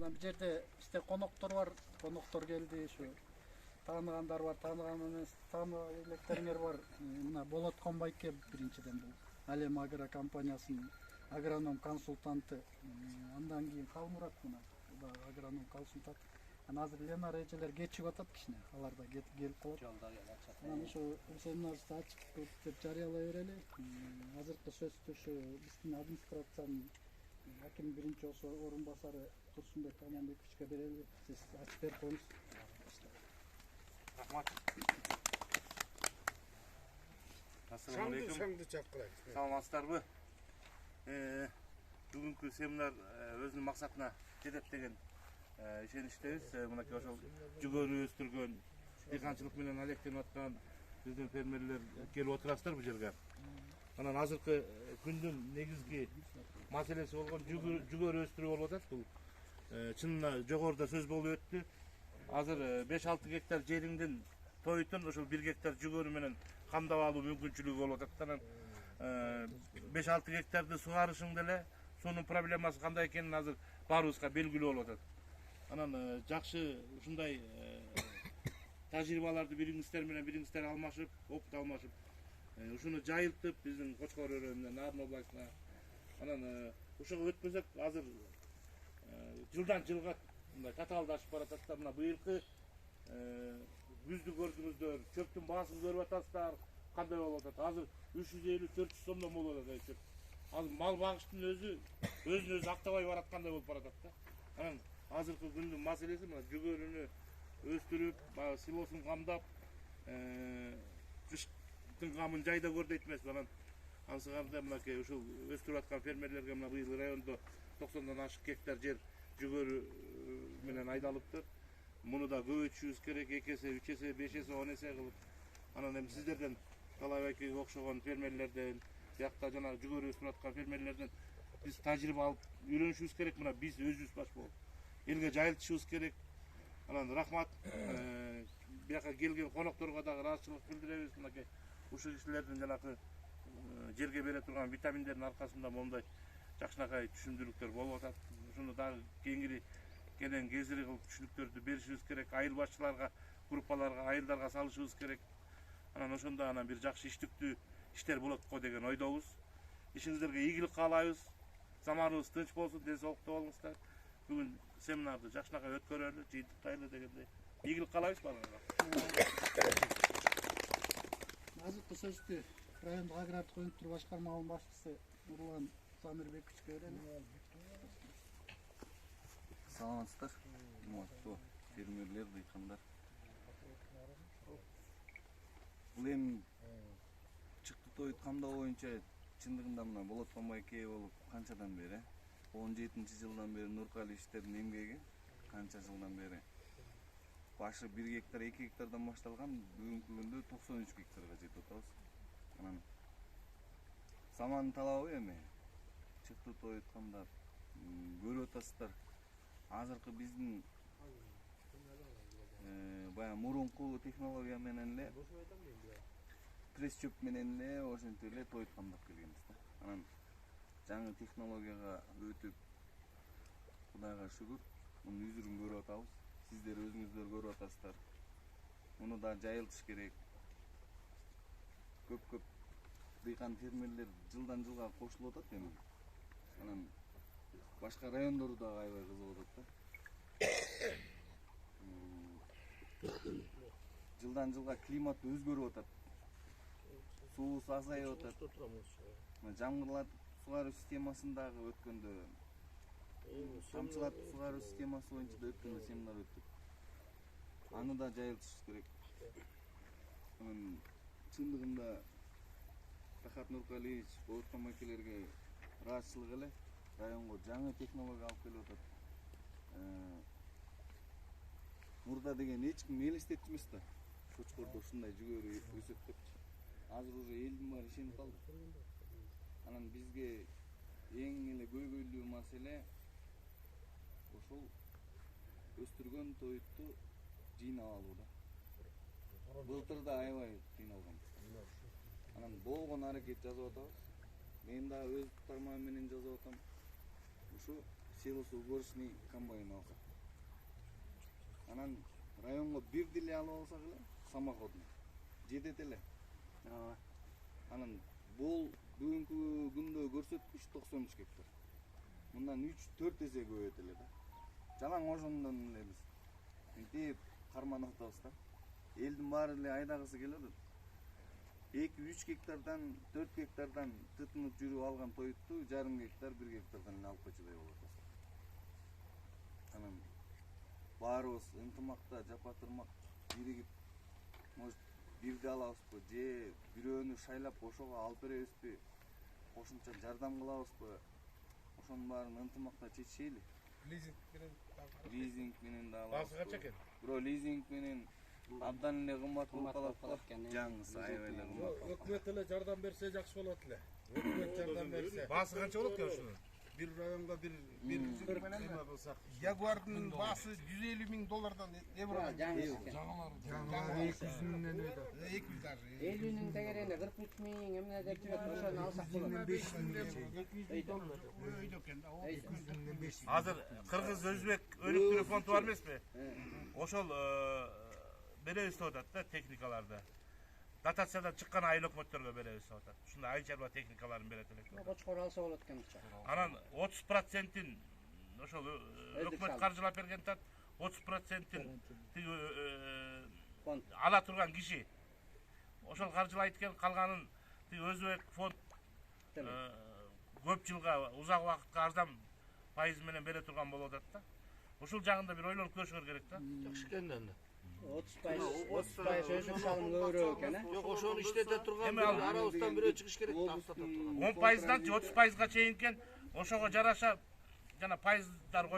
Анан бир жерде иште коноктор бар, коноктор келди, ушу тааныгандар бар, тааныган эмес, тааныбай электериңер бар. Мына Болоткон байке биринчиден бул Алем Агро компаниясынын агроном консультанты. Андан кийин Калмурат мына агроном консультант. Анан азыр Ленар эжелер кечигип атат кичине, алар да келип калат. Жолдо келатат. Анан ошо семинарды ачып деп жарыялай берели. Азыркы сөздү ушу биздин администрациянын аким биринчи орун басары Турсунбек Аманбековичке берели. Сиз ачып берип коюңуз. Рахмат. Ассаламу алейкум. Саламатсыздарбы? Бүгүнкү семинар өзүнүн максатына жетет деген ишеничтебиз. Мынакей ошол жүгөрү өстүргөн, дыйканчылык менен алектенип аткан биздин фермерлер келип отурасыздар бул жерге. Анан азыркы күндүн негизги маселеси болгон жүгөрү өстүрүү болуп атат. Бул чынына жогоруда сөз болуп өттү. Азыр 5-6 гектар жериңдин тойтун ошол 1 гектар жүгөрү менен камдап алуу мүмкүнчүлүгү болуп атат. Анан 5-6 гектарды сугарышың деле сонун проблемасы кандай экенин азыр баарыбызга белгилүү болуп атат. Анан жакшы ушундай тажрыйбаларды бириңиздер менен бириңиздер алмашып, опыт алмашып, ушуну жайылтып биздин Кочкор өрөөнүнөн Нарын областына. Анан ушуга өтпөсөк азыр жылдан жылга мындай татаалдашып баратат да. Мына быйылкы күздү көрдүңүздөр, чөптүн баасын көрүп атасыздар, кандай болуп атат. Азыр 350-400 сомдон болуп атат чөп. Азыр мал багыштын өзүн өзү актабай бараткандай болуп баратат да. Анан азыркы күндүн маселеси мына жүгөрүнү өстүрүп, силосун камдап, кыштын камын жайда көр дейт эмеспи. Анан ансыганда мынакей ушул өстүрүп аткан фермерлерге мына быйыл райондо 90дан ашык гектар жер жүгөрү менен айдалыптыр. Муну да көбөйтүшүбүз керек, 2 эсе, 3 эсе, 5 эсе, 10 эсе кылып. Анан эми сиздерден Талай байкеге окшогон фермерлерден, биякта жана жүгөрү өстүрүп аткан фермерлерден биз тажрыйба алып үйрөнүшүбүз керек. Мына биз өзүбүз баш болуп элге жайылтышыбыз керек. Анан рахмат. Бияка келген конокторго дагы ыраазычылык билдиребиз. Мынакей ушул кишилердин жанагы жерге бере турган витаминдердин аркасында мондай жакшынакай түшүндүрүктөр болуп атат. Ушуну дагы кеңири кенен кезири кылып түшүнүктөрдү беришибиз керек. Айыл башчыларга, группаларга, айылдарга салышыбыз керек. Анан ошондо анан бир жакшы иштиктүү иштер болот го деген ойдобуз. Ишиңиздерге ийгилик каалайбыз. Заманыбыз тынч болсун, ден соолукта болуңуздар. Бүгүн семинарды жакшынакай өткөрөлү, жыйынтыктайлы дегендей. Ийгилик каалайбыз баарыңарга. Азыркы сөздү райондук агрардык өнүктүрүү башкармалыгынын башчысы Нурлан Замирбековичке берели. Саламатсыздар, урматтуу фермерлер, дыйкандар. Бул эми чыкты тоют камдоо боюнча чындыгында мына Болоткон байке болуп канчадан бери? 17-жылдан бери Нуркали иштердин эмгеги канча жылдан бери башы 1 гектар, 2 гектардан башталган, бүгүнкү күндө 93 гектарга жетип атабыз. Анан замандын талабы эми чыкты тоют камдап көрүп атасыздар. Азыркы биздин баягы мурунку технология менен эле пресс чөп менен эле ошентип эле тоют камдап келгенбиз да. Анан жаңы технологияга өтүп Кудайга шүгүр, мунун үзүрүн көрүп атабыз. Сиздер өзүңүздөр көрүп атасыздар. Муну да жайылтыш керек. Көп дыйкан фермерлер жылдан жылга кошулуп атат эми. Анан башка райондору да аябай кызыгып атат да. Жылдан жылга климат өзгөрүп атат. Суубуз азайып атат. Жамгырлатып сугаруу системасындагы өткөндө тамчылатып сугаруу системасы боюнча да өткөндө семинар өттүк. Аны да жайылтышыбыз керек. Анан чындыгында Рахат Нуркалиевич Болоткон байкелерге ыраазычылык эле. Районго жаңы технология алып келип атат. Мурда деген эч ким элестетчү эмес да. Кочкордо ушундай жүгөрү өсөт депчи. Азыр уже элдин баары ишенип калды. Анан бизге эң эле көйгөйлүү маселе ошол өстүргөн тоютту жыйнап алуу да. Былтыр да аябай кыйналган. Анан болгон аракет жасап атабыз. Мен да өз тармагым менен жасап атам. Ушу силосоуборочный комбайн алсак. Анан районго бир деле алып алсак эле самоходный жетет эле. Анан бул бүгүнкү күндө көрсөткүч 93 гектар. Мындан 3-4 эсе көбөйт эле да. Жалаң ошондон эле биз мынтип карман атабыз да. Элдин баары эле айдагысы келет. 2-3 гектардан 4 гектардан тытынып жүрүп алган тоютту 0,5 гектар 1 гектардан эле алып койчудай болот. Анан баарыбыз ынтымакта жапа-тырмак биригип, может бирди алабызбы же бирөөнү шайлап ошого алып беребизби? Кошумча жардам кылабызбы? Ошонун баарын ынтымакта чечишели. Лизинг менен да алабыз. Басы канча экен? Бирок лизинг менен абдан эле кымбат болуп калат экен. Жаңысы аябай эле кымбат. Өкмөт эле жардам берсе жакшы болот эле. Өкмөт жардам берсе. Басы канча болот экен ушунун? Bir rayonga bir kıyma bulsak. Jaguar'ın bası 150 bin dolardan euro. Жаңы 200 миңнен өйдө. 200 даже. Элүүнүн тегерегинде 43 миң эмне деп ошону алсак болот. 5 миң доллар. Өйдө экен да. 200 миңден 5 миң. Азыр Кыргыз Өзбек өнүктүрүү фонду бар эмеспи? Ошол беребиз деп атат да техникаларды. Дотациядан чыккан айыл өкмөттөргө беребиз деп атат. Ушундай айыл чарба техникаларын берет элек. Кочкор алса болот экен быча. Анан 30%-ин ошол өкмөт каржылап берген атат. 30%-ин тиги ала турган киши ошол каржылайт экен, калганын тиги Өзбек фонд көп жылга узак убакытка арзан пайыз менен бере турган болуп атат да. Ушул жагында бир ойлонуп көрүшүңөр керек да. Жакшы экен да. 30% өзүк салым көбүрөөк экен, э? Жок, ошону иштете турган арабыздан бирөө чыгыш керек да, устата турган. 10%-дан 30%га чейин экен, ошого жараша жана пайыздар